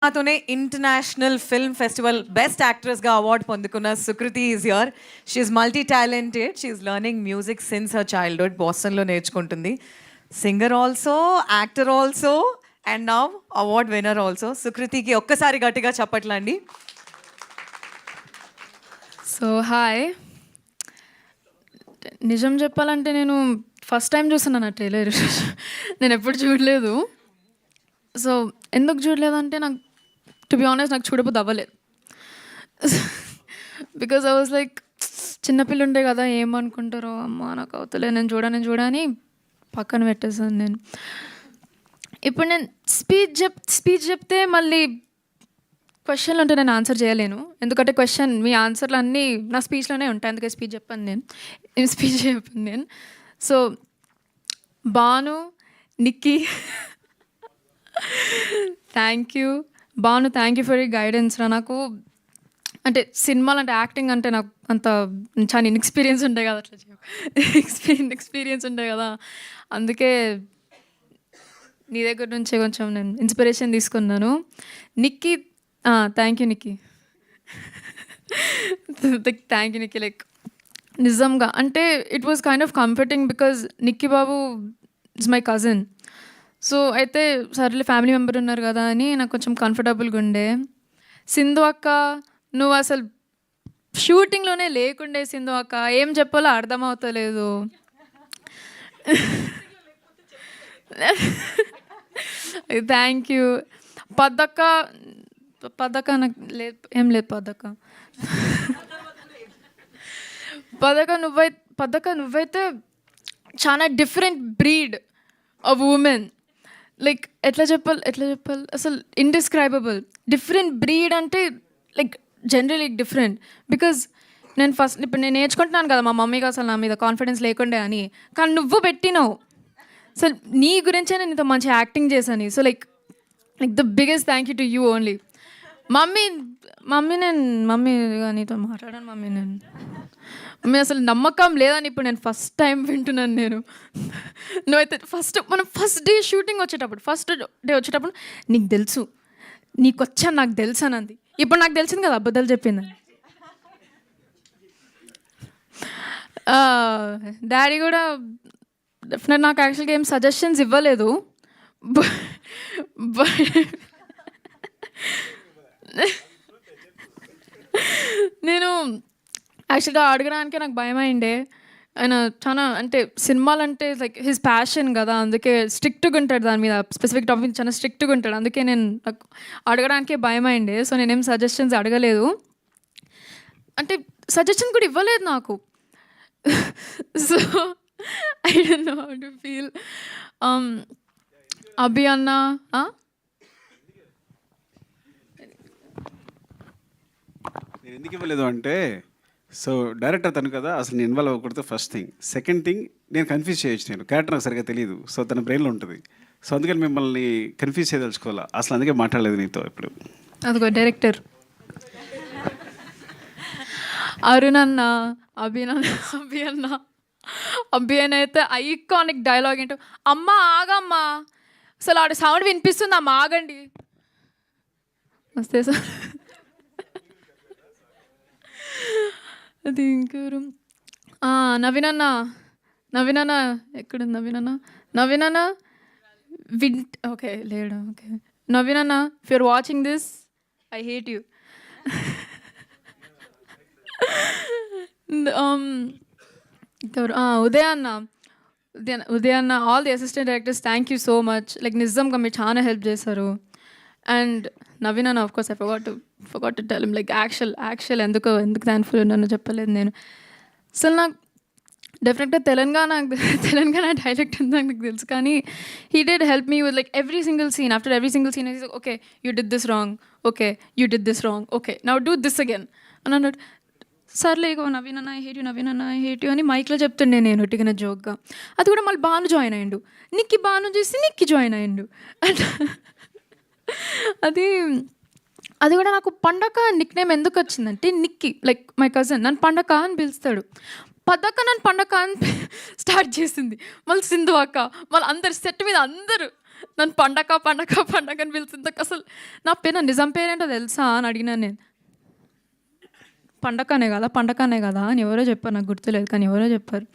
నాతోనే international film festival best యాక్ట్రెస్గా award పొందుకున్న Sukriti is here. She's multi talented. She's learning music since her childhood. బోస్టన్లో నేర్చుకుంటుంది. Singer also, actor also, and now award winner also. సుకృతికి ఒక్కసారి గట్టిగా చెప్పట్లండి. So hi, నిజం చెప్పాలంటే నేను ఫస్ట్ టైం చూస్తున్నాను ఆ ట్రైలర్. నేను ఎప్పుడు చూడలేదు. సో ఎందుకు చూడలేదంటే నాకు టు బి ఆనెస్ట్ నాకు చూడబోద్దు అవ్వలేదు. బికాజ్ ఐ వాజ్ లైక్ చిన్నపిల్ల ఉండే కదా, ఏమనుకుంటారో అమ్మ నాకు అవుతలే, నేను చూడని పక్కన పెట్టేసాను నేను. ఇప్పుడు నేను స్పీచ్ చెప్తే మళ్ళీ క్వశ్చన్లు ఉంటే నేను ఆన్సర్ చేయలేను. ఎందుకంటే క్వశ్చన్ మీ ఆన్సర్లు అన్నీ నా స్పీచ్లోనే ఉంటాయి. అందుకే స్పీచ్ చెప్పాను నేను. So Bhanu, Nikki, thank you Bhanu, thank you for you guidance రా. నాకు అంటే సినిమాలు అంటే యాక్టింగ్ అంటే నాకు అంత చాలా ఇన్ఎక్స్పీరియన్స్ ఉంటాయి కదా, అట్లా ఎక్స్పీరియన్స్ ఉంటాయి కదా. అందుకే నీ దగ్గర నుంచే కొంచెం నేను ఇన్స్పిరేషన్ తీసుకున్నాను. Nikki, thank you Nikki, thank you Nikki. Like నిజంగా అంటే it was kind of comforting because Nikki Babu is my cousin. So అయితే సర్లే ఫ్యామిలీ మెంబర్ ఉన్నారు కదా అని నాకు కొంచెం కంఫర్టబుల్గా ఉండే. సింధు అక్క, నువ్వు అసలు షూటింగ్లోనే లేకుండే. సింధు అక్క ఏం చెప్పాలో అర్థమవుతలేదు. Thank you. పద్దక్క నాకు ఏం లేదు. పద్దక్క నువ్వైతే చాలా different breed of women. Like ఎట్లా చెప్పాలి అసలు ఇండిస్క్రైబబుల్. డిఫరెంట్ బ్రీడ్ అంటే లైక్ జనరలీ డిఫరెంట్. బికాజ్ నేను ఇప్పుడు నేను నేర్చుకుంటున్నాను కదా, మా మమ్మీకి అసలు నా మీద కాన్ఫిడెన్స్ లేకుండే అని, కానీ నువ్వు పెట్టినావు. అసలు నీ గురించే నేను ఇంత మంచి యాక్టింగ్ చేశాను. So like the biggest thank you to you only. Mummy నీతో మాట్లాడాను మమ్మీ అసలు నమ్మకం లేదని ఇప్పుడు నేను ఫస్ట్ టైం వింటున్నాను నేను. నువ్వైతే మనం ఫస్ట్ డే షూటింగ్ వచ్చేటప్పుడు నీకు తెలుసు, నీకు వచ్చా నాకు తెలుసు అనంది. ఇప్పుడు నాకు తెలిసింది కదా అబద్ధాలు చెప్పిందని. డాడీ కూడా డెఫినెట్ నాకు యాక్చువల్గా ఏం సజెషన్స్ ఇవ్వలేదు. నేను యాక్చువల్గా అడగడానికే నాకు భయం అయిండే. ఆయన చాలా అంటే సినిమాలు అంటే లైక్ హిజ్ ప్యాషన్ కదా, అందుకే స్ట్రిక్ట్గా ఉంటాడు దాని మీద, స్పెసిఫిక్ టాపిక్ చాలా స్ట్రిక్ట్గా ఉంటాడు. అందుకే నాకు అడగడానికే భయం అయిండే. సో నేనేం సజెషన్స్ అడగలేదు, అంటే సజెషన్ కూడా ఇవ్వలేదు నాకు. So I don't know how to feel. Abhi అన్న నేను ఎందుకు ఇవ్వలేదు అంటే, సో డైరెక్టర్ తను కదా, అసలు నేను ఇన్వాల్వ్ అవ్వకూడదు ఫస్ట్ థింగ్. సెకండ్ థింగ్, నేను కన్ఫ్యూజ్ చేయొచ్చు, నేను క్యారెక్టర్ నాకు సరిగ్గా తెలియదు. సో తన బ్రెయిన్లో ఉంటుంది. సో అందుకని మిమ్మల్ని కన్ఫ్యూజ్ చేయదలుచుకోవాలా, అసలు అందుకే మాట్లాడలేదు నీతో ఇప్పుడు. అదిగో డైరెక్టర్ అరుణ్ అన్న, అభి అన్న అయితే ఐకానిక్ డైలాగ్ ఏంటో, అమ్మ ఆగమ్మా, అసలు ఆడ సౌండ్ వినిపిస్తుంది, అమ్మ ఆగండి వస్తే సార్. అది ఇంకెవరు, నవీన్ అన్న ఎక్కడుంది నవీన్ అన్న ఓకే లేడు. ఓకే నవీన్ అన్న, if you're watching this I hate you. Uday అన్న, all the assistant directors, thank you so much. Like నిజంగా మీరు చాలా హెల్ప్ చేశారు. అండ్ నవీన్ అన్న, of course I forgot to tell him, like actual ఎందుకు థ్యాంక్ఫుల్ ఉన్నానో చెప్పలేదు నేను. అసలు నాకు డెఫినెట్గా తెలంగాణ డైలెక్ట్ ఉందని నాకు తెలుసు, కానీ he did help me with like every single scene. After every single scene okay you did this wrong, okay now do this again అని అన్నాడు. సర్లే ఇగో నవీన్ అన్న ఐ హేట్ యూ అని మైక్లో చెప్తుండే నేను ఒట్టిగిన జోక్గా. అది కూడా మళ్ళీ భాను జాయిన్ అయ్యిండు. భాను చూసి నిక్కి జాయిన్ అయ్యిండు. అది కూడా నాకు పండగ నిక్ నేమ్ ఎందుకు వచ్చిందంటే, నిక్కీ లైక్ మై కజిన్ నన్ను పండగ అని పిలుస్తాడు. పద్దక్క నన్ను పండగ అని స్టార్ట్ చేసింది. మళ్ళీ సింధు అక్క, మళ్ళీ అందరు సెట్ మీద అందరూ నన్ను పండగ అని పిలుస్తుంది. అసలు నా నిజం పేరేంటో తెలుసా అని అడిగినాను నేను. పండగనే కదా అని ఎవరో చెప్పారు, నాకు గుర్తులేదు కానీ ఎవరో చెప్పారు.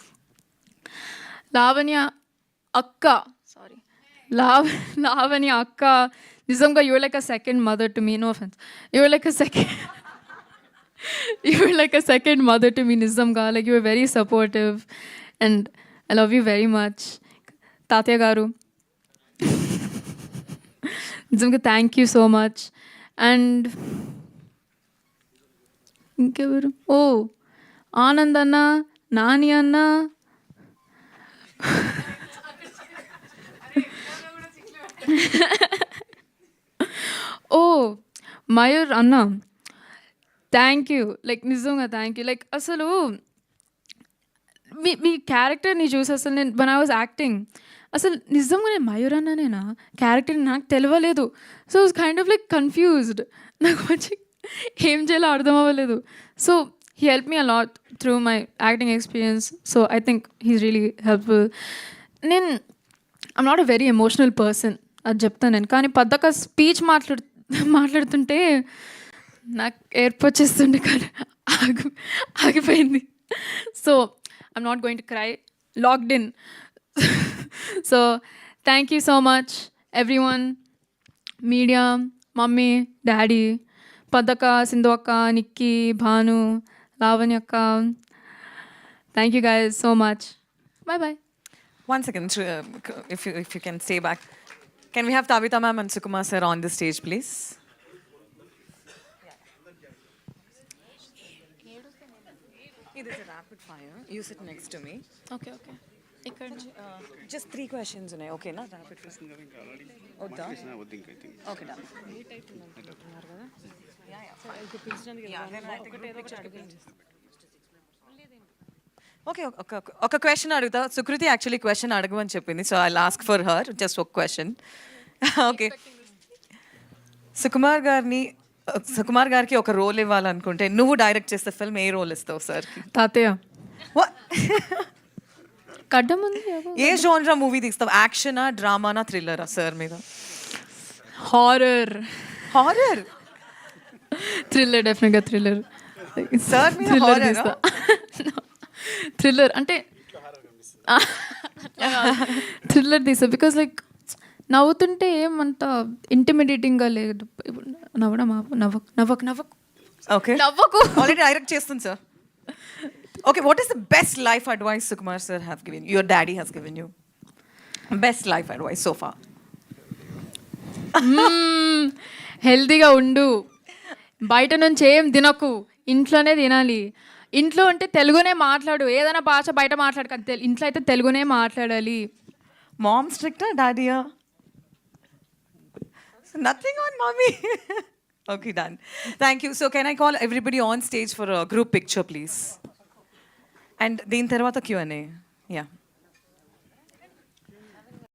లావణ్య అక్క నిజంగా you're like a second mother to me. No offense, you're like a second mother to me. నిజంగా like you're very supportive and I love you very much. తాతయ్య గారు నిజంగా thank you so much. And ఇంకెవరు, ఆనంద్ అన్న, నాని అన్న, మయూర్ అన్న, thank you. Like నిజంగా thank you. Like అసలు మీ క్యారెక్టర్ని చూసి అసలు నేను వన్ ఐ వాజ్ యాక్టింగ్ అసలు నిజంగా నేను మయూర్ అన్ననేనా క్యారెక్టర్ నాకు తెలియలేదు. So kind of like confused. నాకు వచ్చి ఏం చేయాలో అర్థం అవ్వలేదు. So he helped me a lot through my acting experience. So I think he's really helpful. I'm not a very emotional person, అది చెప్తాను నేను. కానీ పద్దక స్పీచ్ మాట్లాడుతుంటే నాకు ఏర్పొచ్చేస్తుండే కానీ ఆగిపోయింది. So I'm not going to cry, locked in. So thank you so much everyone, media, mummy, daddy, పద్దక, సింధు అక్క, నిక్కీ, భాను, లావణ్య అక్క. Thank you guys so much. Bye. 1 second, if you can stay back. Can we have Tabitha ma'am and Sukumar sir on the stage, please? It is a rapid fire. You sit next to me. Okay. ఇక్కడ Just 3 questions ఉన్నాయి, okay na? Rapid fire. వద్దా? Okay, done. Okay, ఒక question అడుగుతా. Sukriti actually question అడగమని చెప్పింది, so I ask for her just ఒక question. Okay, Sukumar గారికి ఒక రోల్ ఇవ్వాలనుకుంటే నువ్వు డైరెక్ట్ చేస్తే ఫిల్మ్ ఏ రోల్ ఇస్తావు సార్? తాతయ్య కడ్డం ఉంది. ఏ జోన్రా మూవీ తీస్తావు? యాక్షనా, డ్రామానా, థ్రిల్లరా సార్ మీద? హారర్ థ్రిల్లర్, డెఫినెట్గా థ్రిల్లర్. సార్ మీద హారర్? థ్రిల్లర్ అంటే థ్రిల్లర్ తీసా బికాజ్ లైక్ నవ్వుతుంటే ఏమంత ఇంటిమిడేటింగ్గా లేదు. నవ్వకు ఓకే, ఆల్రెడీ డైరెక్ట్ చేస్తుంది sir. Okay, what is the best life advice Sukumar sir have given your daddy has given you? Best life advice so far? హెల్తీగా ఉండు, బయట నుంచి ఏం తినకు, ఇంట్లోనే తినాలి. ఇంట్లో అంటే తెలుగునే మాట్లాడు, ఏదైనా భాష బయట మాట్లాడు, ఇంట్లో అయితే తెలుగునే మాట్లాడాలి. Mom stricter, daddy-ya? So nothing on mommy. Okay, done. Thank you. So can I call everybody on stage for a group picture, please? And then tarvata Q&A. Yeah.